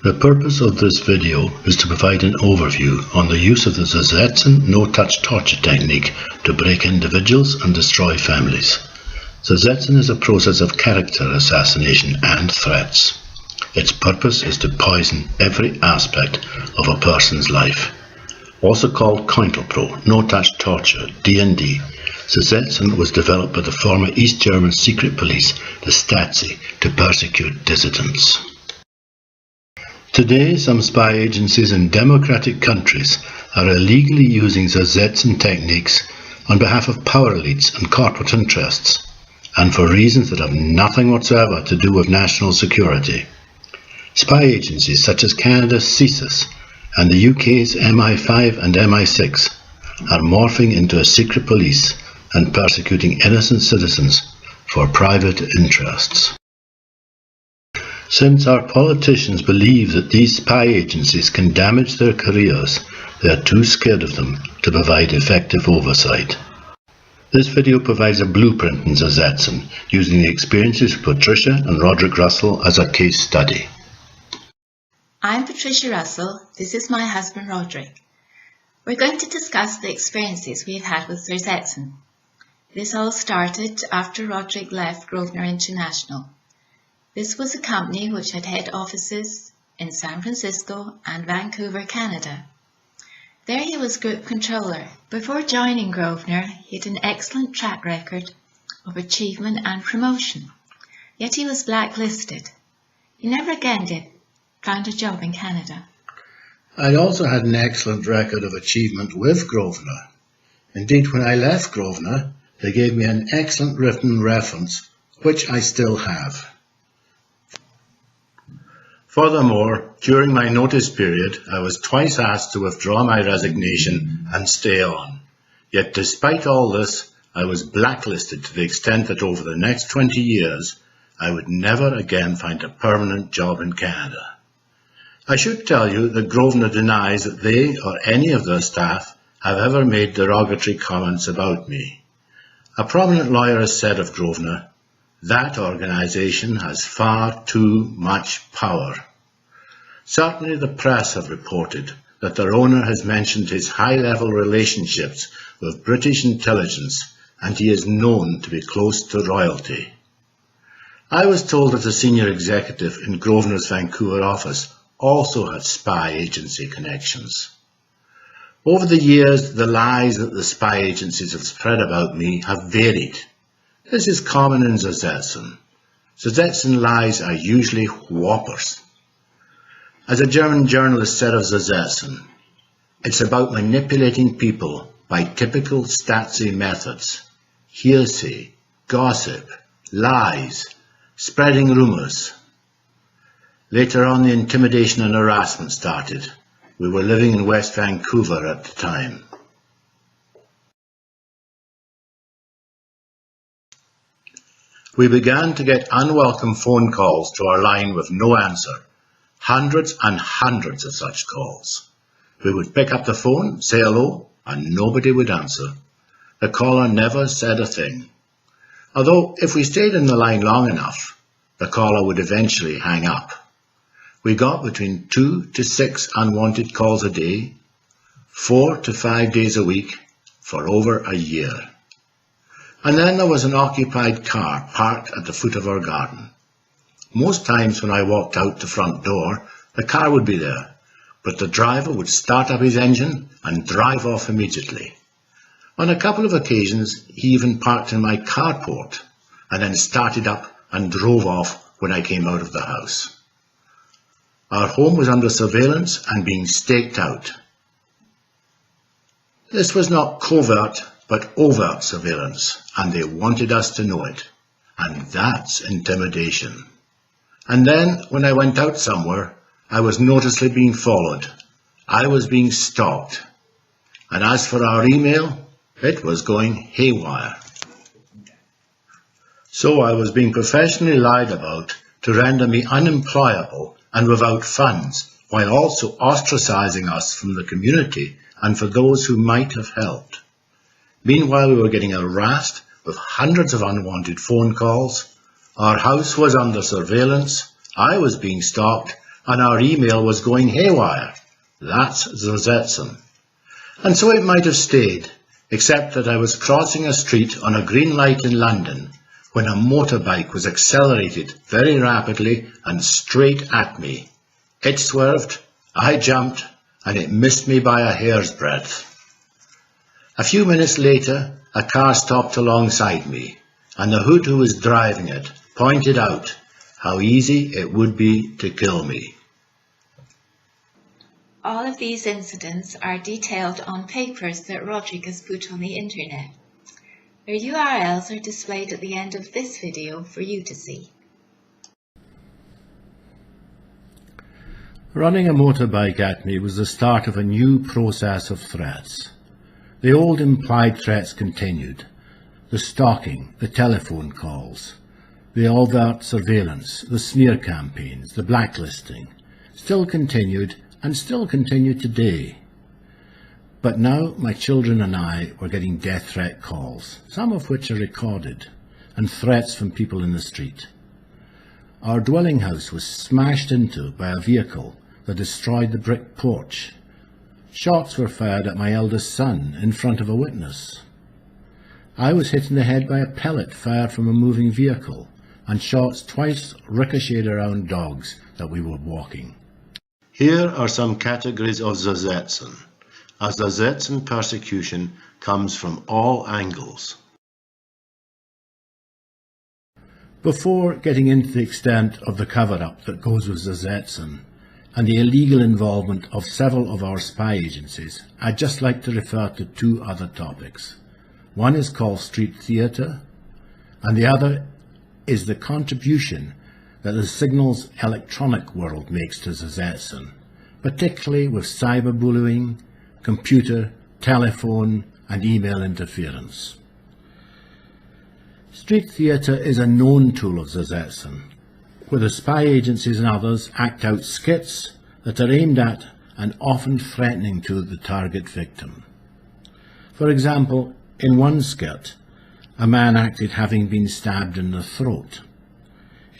The purpose of this video is to provide an overview on the use of the Zersetzung no-touch torture technique to break individuals and destroy families. Zersetzung is a process of character assassination and threats. Its purpose is to poison every aspect of a person's life. Also called Counterpro, no-touch torture, D&D, Zersetzung was developed by the former East German secret police, the Stasi, to persecute dissidents. Today, some spy agencies in democratic countries are illegally using Zersetzung techniques on behalf of power elites and corporate interests, and for reasons that have nothing whatsoever to do with national security. Spy agencies such as Canada's CSIS and the UK's MI5 and MI6 are morphing into a secret police and persecuting innocent citizens for private interests. Since our politicians believe that these spy agencies can damage their careers, they are too scared of them to provide effective oversight. This video provides a blueprint in Zersetzung, using the experiences of Patricia and Roderick Russell as a case study. I'm Patricia Russell, this is my husband Roderick. We're going to discuss the experiences we've had with Zersetzung. This all started after Roderick left Grosvenor International. This was a company which had head offices in San Francisco and Vancouver, Canada. There he was group controller. Before joining Grosvenor, he had an excellent track record of achievement and promotion. Yet he was blacklisted. He never again found a job in Canada. I also had an excellent record of achievement with Grosvenor. Indeed, when I left Grosvenor, they gave me an excellent written reference, which I still have. Furthermore, during my notice period, I was twice asked to withdraw my resignation and stay on. Yet despite all this, I was blacklisted to the extent that over the next 20 years, I would never again find a permanent job in Canada. I should tell you that Grosvenor denies that they or any of their staff have ever made derogatory comments about me. A prominent lawyer has said of Grosvenor, "That organisation has far too much power." Certainly the press have reported that their owner has mentioned his high-level relationships with British intelligence, and he is known to be close to royalty. I was told that a senior executive in Grosvenor's Vancouver office also had spy agency connections. Over the years, the lies that the spy agencies have spread about me have varied. This is common in Zersetzung. Zersetzung lies are usually whoppers. As a German journalist said of Zersetzung, it's about manipulating people by typical Stasi methods: hearsay, gossip, lies, spreading rumours. Later on, the intimidation and harassment started. We were living in West Vancouver at the time. We began to get unwelcome phone calls to our line with no answer. Hundreds and hundreds of such calls. We would pick up the phone, say hello, and nobody would answer. The caller never said a thing. Although, if we stayed in the line long enough, the caller would eventually hang up. We got between 2 to 6 unwanted calls a day, 4 to 5 days a week, for over a year. And then there was an occupied car parked at the foot of our garden. Most times when I walked out the front door, the car would be there, but the driver would start up his engine and drive off immediately. On a couple of occasions, he even parked in my carport and then started up and drove off when I came out of the house. Our home was under surveillance and being staked out. This was not covert, but overt surveillance, and they wanted us to know it. And that's intimidation. And then, when I went out somewhere, I was noticeably being followed. I was being stalked. And as for our email, it was going haywire. So I was being professionally lied about to render me unemployable and without funds, while also ostracizing us from the community and for those who might have helped. Meanwhile, we were getting harassed with hundreds of unwanted phone calls. Our house was under surveillance, I was being stalked, and our email was going haywire. That's Zersetzung. And so it might have stayed, except that I was crossing a street on a green light in London when a motorbike was accelerated very rapidly and straight at me. It swerved, I jumped, and it missed me by a hair's breadth. A few minutes later, a car stopped alongside me, and the hood who was driving it pointed out how easy it would be to kill me. All of these incidents are detailed on papers that Roderick has put on the internet. Their URLs are displayed at the end of this video for you to see. Running a motorbike at me was the start of a new process of threats. The old implied threats continued. The stalking, the telephone calls, the overt surveillance, the smear campaigns, the blacklisting, still continued and still continue today. But now my children and I were getting death threat calls, some of which are recorded, and threats from people in the street. Our dwelling house was smashed into by a vehicle that destroyed the brick porch. Shots were fired at my eldest son in front of a witness. I was hit in the head by a pellet fired from a moving vehicle, and shots twice ricocheted around dogs that we were walking. Here are some categories of Zersetzung. A Zersetzung persecution comes from all angles. Before getting into the extent of the cover-up that goes with Zersetzung and the illegal involvement of several of our spy agencies, I'd just like to refer to two other topics. One is called street theatre, and the other is the contribution that the signals electronic world makes to Zersetzung, particularly with cyberbullying, computer, telephone and email interference. Street theatre is a known tool of Zersetzung, where the spy agencies and others act out skits that are aimed at and often threatening to the target victim. For example, in one skit, a man acted having been stabbed in the throat.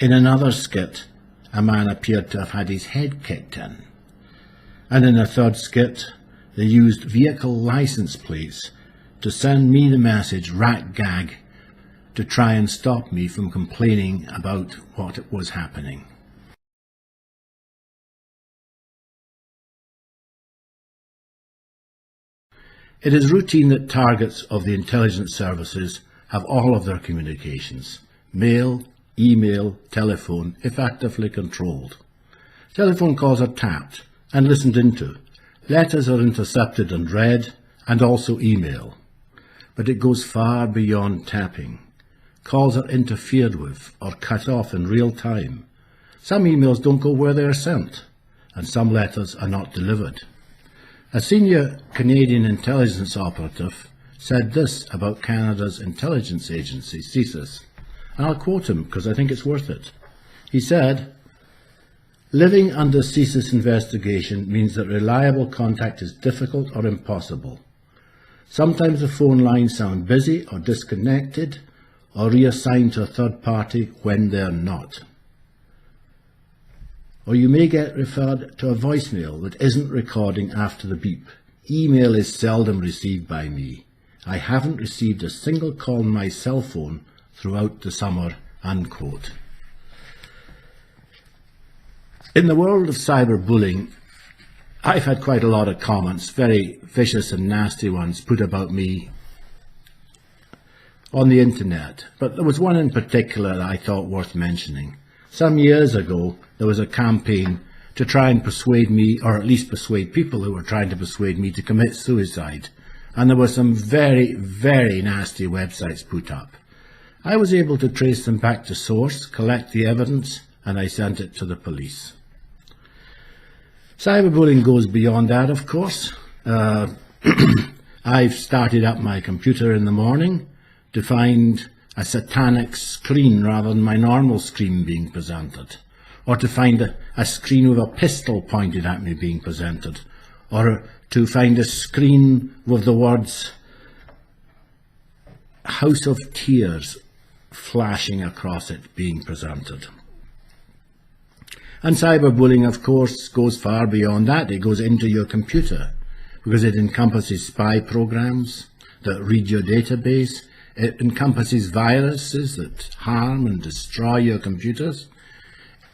In another skit, a man appeared to have had his head kicked in. And in a third skit, they used vehicle license plates to send me the message "rat gag" to try and stop me from complaining about what was happening. It is routine that targets of the intelligence services have all of their communications, mail, email, telephone, effectively controlled. Telephone calls are tapped and listened into. Letters are intercepted and read, and also email. But it goes far beyond tapping. Calls are interfered with or cut off in real time. Some emails don't go where they are sent, and some letters are not delivered. A senior Canadian intelligence operative said this about Canada's intelligence agency, CSIS, and I'll quote him because I think it's worth it. He said, "Living under CSIS investigation means that reliable contact is difficult or impossible. Sometimes the phone lines sound busy or disconnected or reassigned to a third party when they're not. Or you may get referred to a voicemail that isn't recording after the beep. Email is seldom received by me. I haven't received a single call on my cell phone throughout the summer," unquote. In the world of cyberbullying, I've had quite a lot of comments, very vicious and nasty ones, put about me on the internet, but there was one in particular that I thought worth mentioning. Some years ago, there was a campaign to try and persuade me, or at least persuade people who were trying to persuade me to commit suicide, and there were some very, very nasty websites put up. I was able to trace them back to source, collect the evidence, and I sent it to the police. Cyberbullying goes beyond that, of course. I've started up my computer in the morning to find a satanic screen rather than my normal screen being presented, or to find a screen with a pistol pointed at me being presented, or to find a screen with the words "House of Tears" flashing across it being presented. And cyberbullying, of course, goes far beyond that. It goes into your computer because it encompasses spy programs that read your database. It encompasses viruses that harm and destroy your computers.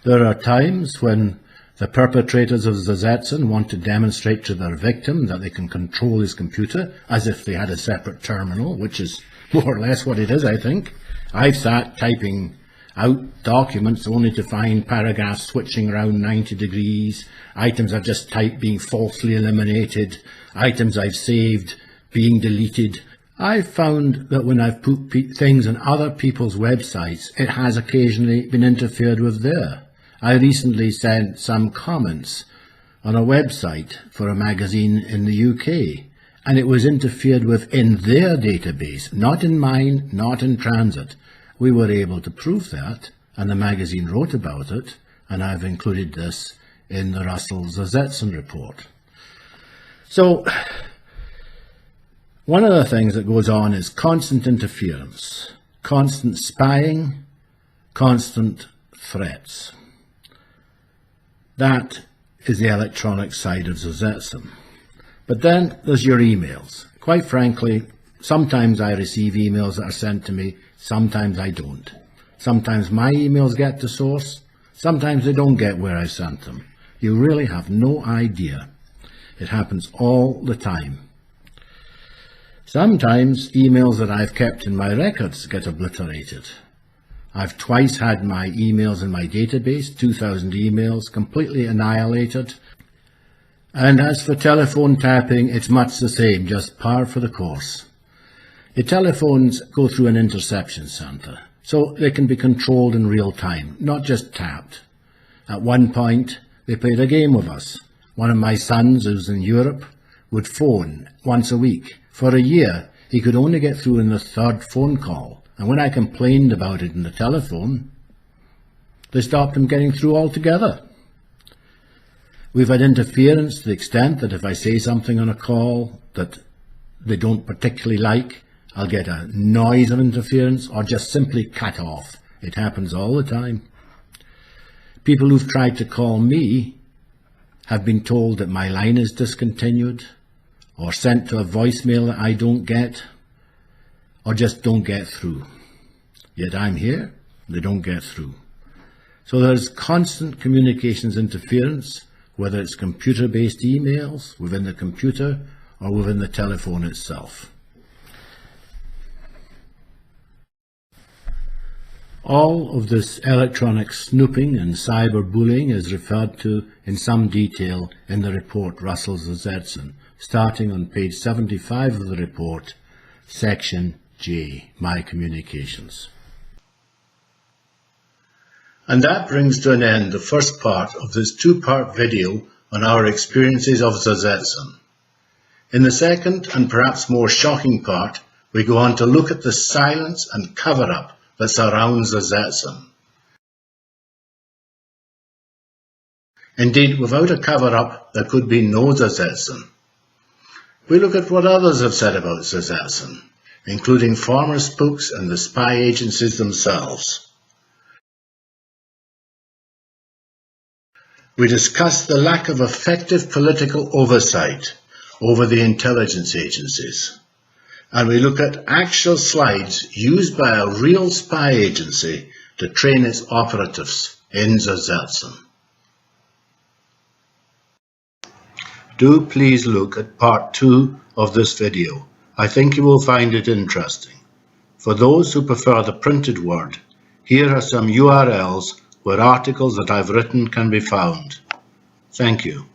There are times when the perpetrators of Zersetzung want to demonstrate to their victim that they can control his computer as if they had a separate terminal, which is more or less what it is, I think. I've sat typing out documents only to find paragraphs switching around 90 degrees, items I've just typed being falsely eliminated, items I've saved being deleted. I've found that when I've put things on other people's websites, it has occasionally been interfered with there. I recently sent some comments on a website for a magazine in the UK, and it was interfered with in their database, not in mine, not in transit. We were able to prove that, and the magazine wrote about it, and I've included this in the Russell Zersetzung report. So, one of the things that goes on is constant interference, constant spying, constant threats. That is the electronic side of Zersetzung. But then there's your emails. Quite frankly, sometimes I receive emails that are sent to me, sometimes I don't. Sometimes my emails get to source, sometimes they don't get where I sent them. You really have no idea. It happens all the time. Sometimes emails that I've kept in my records get obliterated. I've twice had my emails in my database, 2,000 emails, completely annihilated. And as for telephone tapping, it's much the same, just par for the course. The telephones go through an interception centre, so they can be controlled in real time, not just tapped. At one point, they played a game with us. One of my sons, who's in Europe, would phone once a week. For a year, he could only get through in the third phone call, and when I complained about it in the telephone, they stopped him getting through altogether. We've had interference to the extent that if I say something on a call that they don't particularly like, I'll get a noise of interference or just simply cut off. It happens all the time. People who've tried to call me have been told that my line is discontinued, or sent to a voicemail that I don't get, or just don't get through. Yet I'm here, they don't get through. So there's constant communications interference, whether it's computer-based emails within the computer or within the telephone itself. All of this electronic snooping and cyberbullying is referred to in some detail in the report Russell Zersetzung, starting on page 75 of the report, section J, My Communications. And that brings to an end the first part of this two-part video on our experiences of Zersetzung. In the second and perhaps more shocking part, we go on to look at the silence and cover-up that surrounds Zersetzung. Indeed, without a cover-up, there could be no Zersetzung. We look at what others have said about Zersetzung, including former spooks and the spy agencies themselves. We discuss the lack of effective political oversight over the intelligence agencies. And we look at actual slides used by a real spy agency to train its operatives in Zersetzung. Do please look at part 2 of this video. I think you will find it interesting. For those who prefer the printed word, here are some URLs where articles that I've written can be found. Thank you.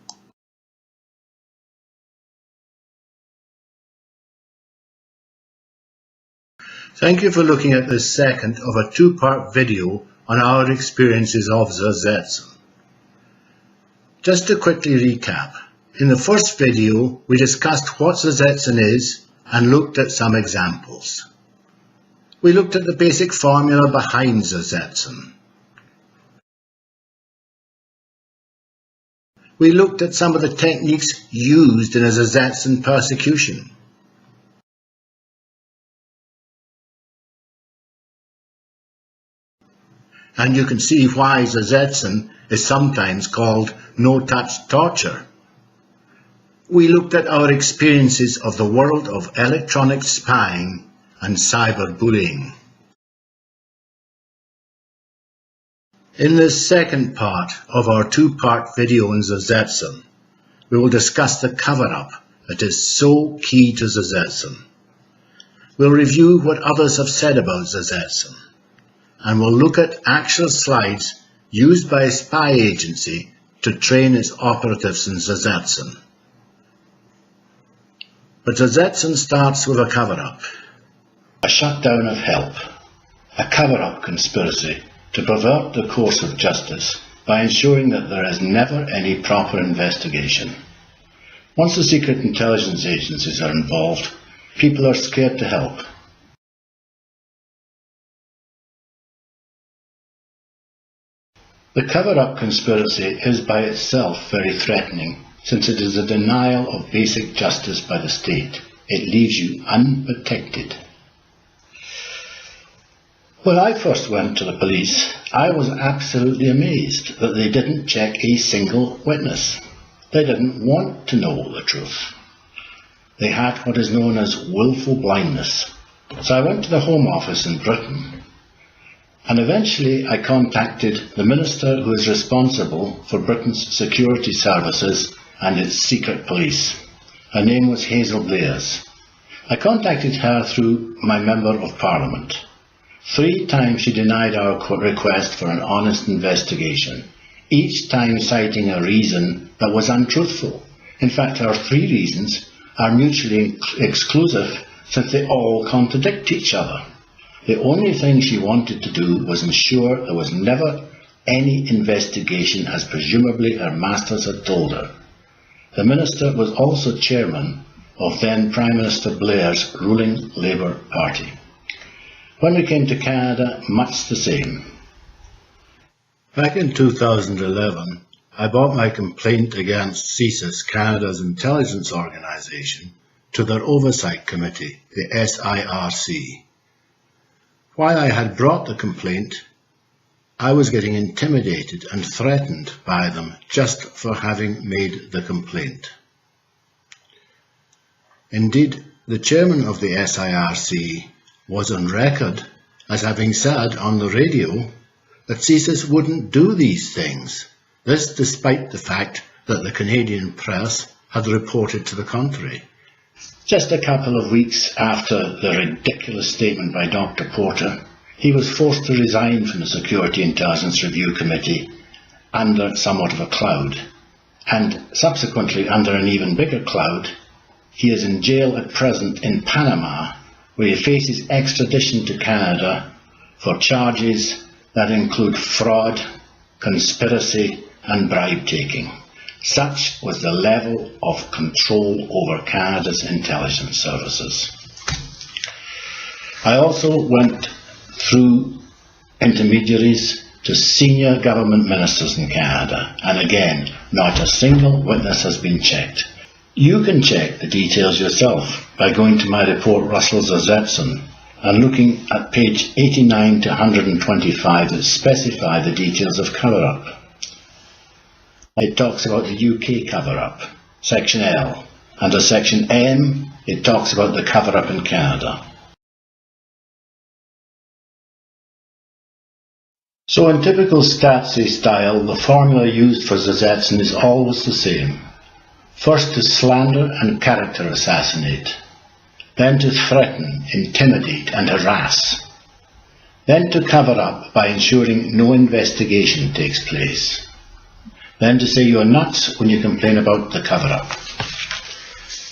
Thank you for looking at this second of a two-part video on our experiences of Zersetzung. Just to quickly recap, in the first video we discussed what Zersetzung is and looked at some examples. We looked at the basic formula behind Zersetzung. We looked at some of the techniques used in a Zersetzung persecution. and you can see why Zersetzung is sometimes called no-touch torture. We looked at our experiences of the world of electronic spying and cyberbullying. In this second part of our two-part video on Zersetzung, we will discuss the cover-up that is so key to Zersetzung. We'll review what others have said about Zersetzung, and we'll look at actual slides used by a spy agency to train its operatives in Zersetzung. But Zersetzung starts with a cover-up. A shutdown of help. A cover-up conspiracy to pervert the course of justice by ensuring that there is never any proper investigation. Once the secret intelligence agencies are involved, people are scared to help. The cover-up conspiracy is by itself very threatening, since it is a denial of basic justice by the state. It leaves you unprotected. When I first went to the police, I was absolutely amazed that they didn't check a single witness. They didn't want to know the truth. They had what is known as willful blindness. So I went to the Home Office in Britain, and eventually I contacted the minister who is responsible for Britain's security services and its secret police. Her name was Hazel Blairs. I contacted her through my Member of Parliament. 3 times she denied our request for an honest investigation, each time citing a reason that was untruthful. In fact, our 3 reasons are mutually exclusive, since they all contradict each other. The only thing she wanted to do was ensure there was never any investigation, as presumably her masters had told her. The minister was also chairman of then Prime Minister Blair's ruling Labour Party. When we came to Canada, much the same. Back in 2011, I brought my complaint against CSIS, Canada's intelligence organisation, to their oversight committee, the SIRC. While I had brought the complaint, I was getting intimidated and threatened by them just for having made the complaint. Indeed, the chairman of the SIRC was on record as having said on the radio that CSIS wouldn't do these things, this despite the fact that the Canadian press had reported to the contrary. Just a couple of weeks after the ridiculous statement by Dr. Porter, he was forced to resign from the Security Intelligence Review Committee under somewhat of a cloud, and subsequently under an even bigger cloud. He is in jail at present in Panama, where he faces extradition to Canada for charges that include fraud, conspiracy and bribe-taking. Such was the level of control over Canada's intelligence services. I also went through intermediaries to senior government ministers in Canada, and again, not a single witness has been checked. You can check the details yourself by going to my report, Russell's Zersetzung, and looking at page 89 to 125 that specify the details of cover-up. It talks about the UK cover-up, section L. Under section M, it talks about the cover-up in Canada. So in typical Stasi style, the formula used for Zersetzung is always the same. First to slander and character assassinate, then to threaten, intimidate and harass, then to cover up by ensuring no investigation takes place, then to say you're nuts when you complain about the cover-up.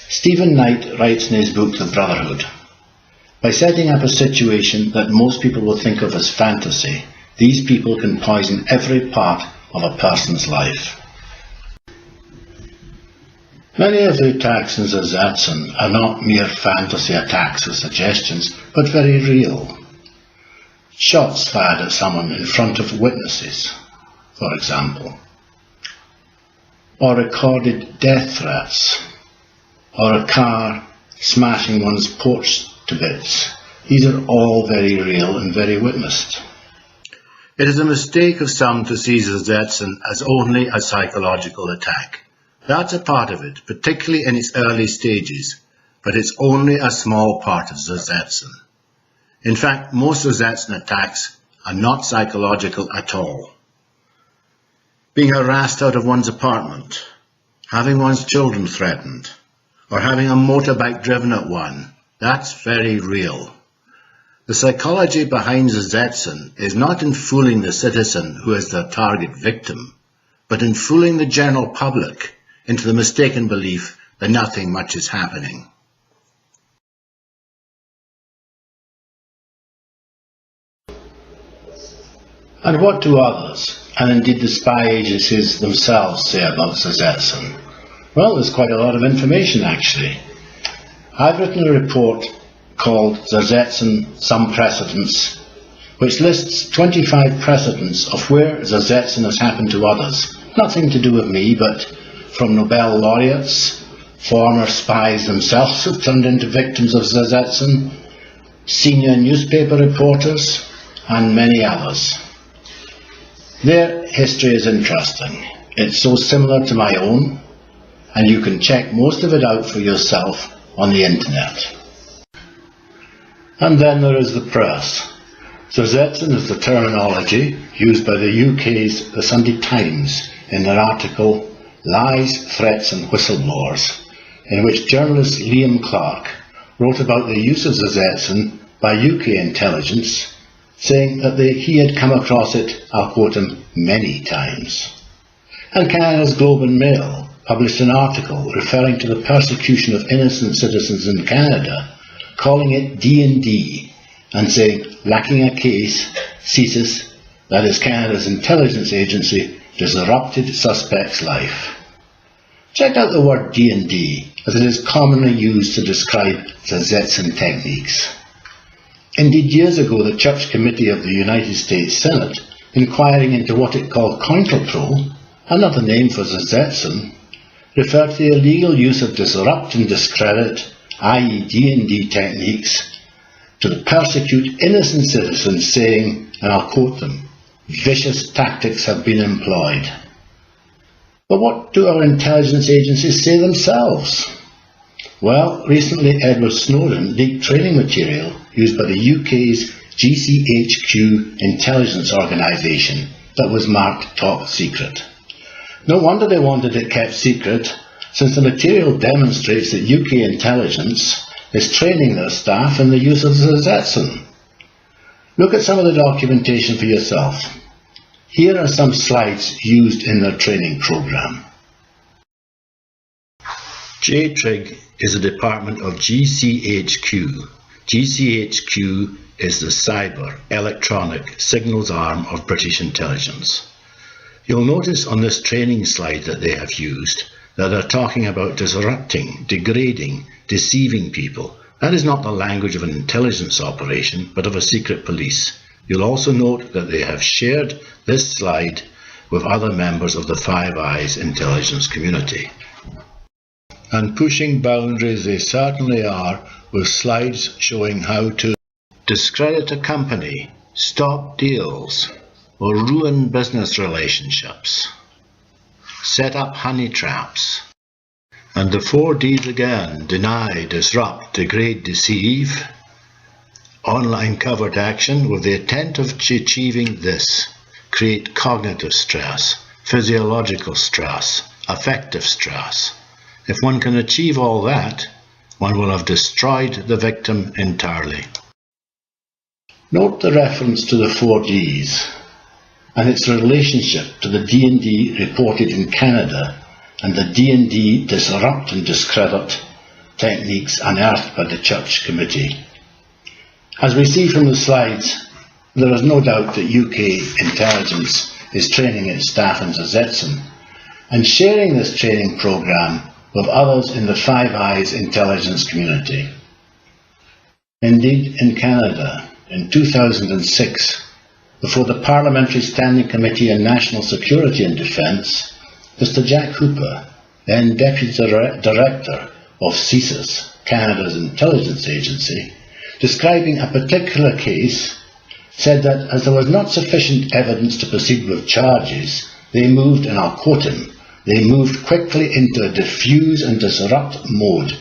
Stephen Knight writes in his book The Brotherhood, by setting up a situation that most people will think of as fantasy, these people can poison every part of a person's life. Many of the attacks in Zersetzung are not mere fantasy attacks or suggestions, but very real. Shots fired at someone in front of witnesses, for example, or recorded death threats, or a car smashing one's porch to bits. These are all very real and very witnessed. It is a mistake of some to see Zersetzung as only a psychological attack. That's a part of it, particularly in its early stages, but it's only a small part of Zersetzung. In fact, most Zersetzung attacks are not psychological at all. Being harassed out of one's apartment, having one's children threatened, or having a motorbike driven at one, that's very real. The psychology behind Zersetzung is not in fooling the citizen who is the target victim, but in fooling the general public into the mistaken belief that nothing much is happening. And what do others, and indeed the spy agencies themselves, say about Zersetzung? Well, there's quite a lot of information actually. I've written a report called Zersetzung Some Precedents, which lists 25 precedents of where Zersetzung has happened to others. Nothing to do with me, but from Nobel laureates, former spies themselves who've turned into victims of Zersetzung, senior newspaper reporters, and many others. Their history is interesting. It's so similar to my own, and you can check most of it out for yourself on the internet. And then there is the press. Zersetzung is the terminology used by the UK's The Sunday Times in their article Lies, Threats and Whistleblowers, in which journalist Liam Clark wrote about the use of Zersetzung by UK intelligence, saying that he had come across it, I'll quote him, many times. And Canada's Globe and Mail published an article referring to the persecution of innocent citizens in Canada, calling it D&D, and saying, lacking a case, CSIS, that is Canada's intelligence agency, disrupted suspect's life. Check out the word D&D, as it is commonly used to describe Zersetzung techniques. Indeed, years ago, the Church Committee of the United States Senate, inquiring into what it called counterpro, another name for Zersetzung, referred to the illegal use of disrupt and discredit, i.e. D&D techniques, to persecute innocent citizens, saying, and I'll quote them, vicious tactics have been employed. But what do our intelligence agencies say themselves? Well, recently Edward Snowden leaked training material used by the UK's GCHQ intelligence organisation that was marked top secret. No wonder they wanted it kept secret, since the material demonstrates that UK intelligence is training their staff in the use of Zersetzung. Look at some of the documentation for yourself. Here are some slides used in their training programme. JTRIG is a department of GCHQ. GCHQ is the cyber electronic signals arm of British intelligence. You'll notice on this training slide that they have used that they're talking about disrupting, degrading, deceiving people. That is not the language of an intelligence operation, but of a secret police. You'll also note that they have shared this slide with other members of the Five Eyes intelligence community. And pushing boundaries they certainly are, with slides showing how to discredit a company, stop deals, or ruin business relationships, set up honey traps, and the 4 Ds again: deny, disrupt, degrade, deceive, online covert action with the intent of achieving this: create cognitive stress, physiological stress, affective stress. If one can achieve all that, one will have destroyed the victim entirely. Note the reference to the 4 Ds and its relationship to the D&D reported in Canada and the D&D disrupt and discredit techniques unearthed by the Church Committee. As we see from the slides, there is no doubt that UK intelligence is training its staff in Zersetzung and sharing this training programme with others in the Five Eyes intelligence community. Indeed, in Canada, in 2006, before the Parliamentary Standing Committee on National Security and Defence, Mr. Jack Hooper, then Deputy Director of CSIS, Canada's intelligence agency, describing a particular case, said that as there was not sufficient evidence to proceed with charges, they moved, and I'll quote him, they moved quickly into a diffuse and disrupt mode.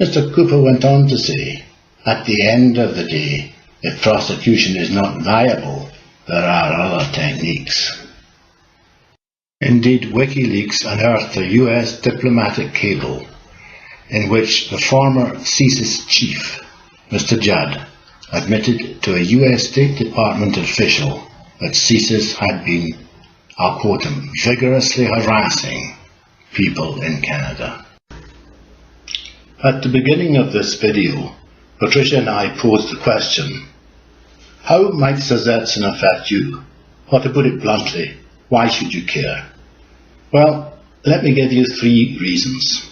Mr. Cooper went on to say, at the end of the day, if prosecution is not viable, there are other techniques. Indeed, WikiLeaks unearthed a US diplomatic cable in which the former CSIS chief, Mr. Judd, admitted to a US State Department official that CSIS had been, I'll quote him, vigorously harassing people in Canada. At the beginning of this video, Patricia and I posed the question, how might Zersetzung affect you? Or to put it bluntly, why should you care? Well, let me give you 3 reasons.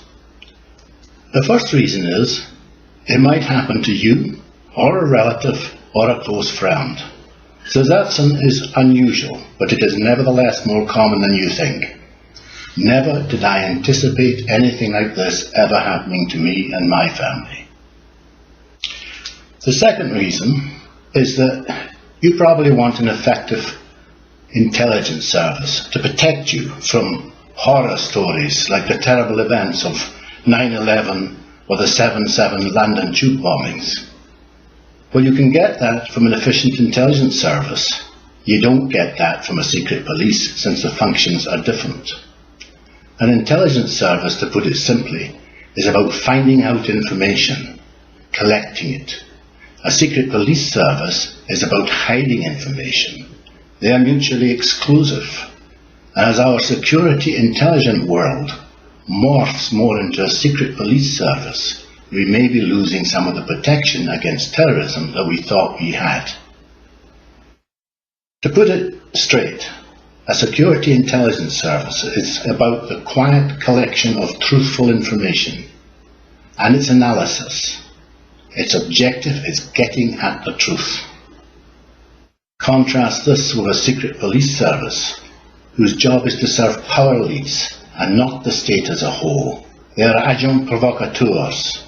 The first reason is, it might happen to you, or a relative, or a close friend. Zersetzung is unusual, but it is nevertheless more common than you think. Never did I anticipate anything like this ever happening to me and my family. The second reason is that you probably want an effective intelligence service to protect you from horror stories like the terrible events of 9/11 or the 7/7 London tube bombings. Well, you can get that from an efficient intelligence service. You don't get that from a secret police, since the functions are different. An intelligence service, to put it simply, is about finding out information, collecting it. A secret police service is about hiding information. They are mutually exclusive. And as our security intelligence world morphs more into a secret police service, we may be losing some of the protection against terrorism that we thought we had. To put it straight, a security intelligence service is about the quiet collection of truthful information and its analysis. Its objective is getting at the truth. Contrast this with a secret police service, whose job is to serve power elites and not the state as a whole. They are agents provocateurs,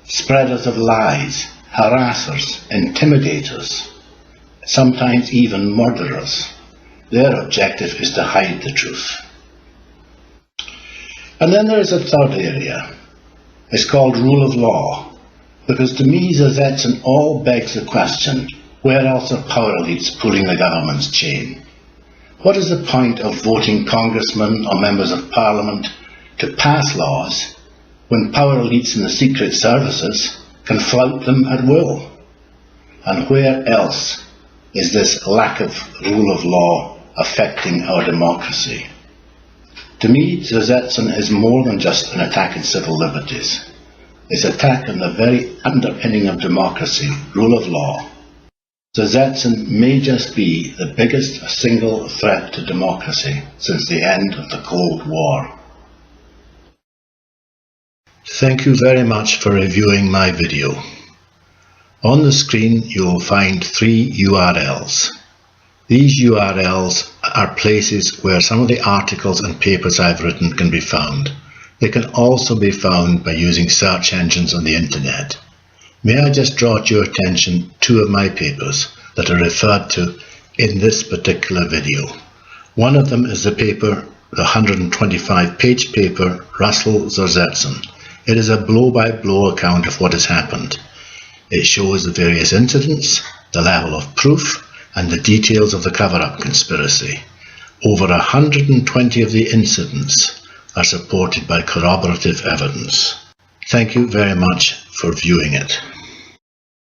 spreaders of lies, harassers, intimidators, sometimes even murderers. Their objective is to hide the truth. And then there is a third area. It's called rule of law, because to me Zersetzung all begs the question, where else are power elites pulling the government's chain? What is the point of voting congressmen or members of parliament to pass laws when power elites in the secret services can flout them at will? And where else is this lack of rule of law affecting our democracy? To me, Zersetzung is more than just an attack on civil liberties. It's an attack on the very underpinning of democracy, rule of law. Zersetzung may just be the biggest single threat to democracy since the end of the Cold War. Thank you very much for reviewing my video. On the screen you will find 3 URLs. These URLs are places where some of the articles and papers I've written can be found. They can also be found by using search engines on the internet. May I just draw to your attention 2 of my papers that are referred to in this particular video. One of them is the paper, the 125-page paper, Russell Zersetzung. It is a blow-by-blow account of what has happened. It shows the various incidents, the level of proof, and the details of the cover-up conspiracy. Over 120 of the incidents are supported by corroborative evidence. Thank you very much for viewing it.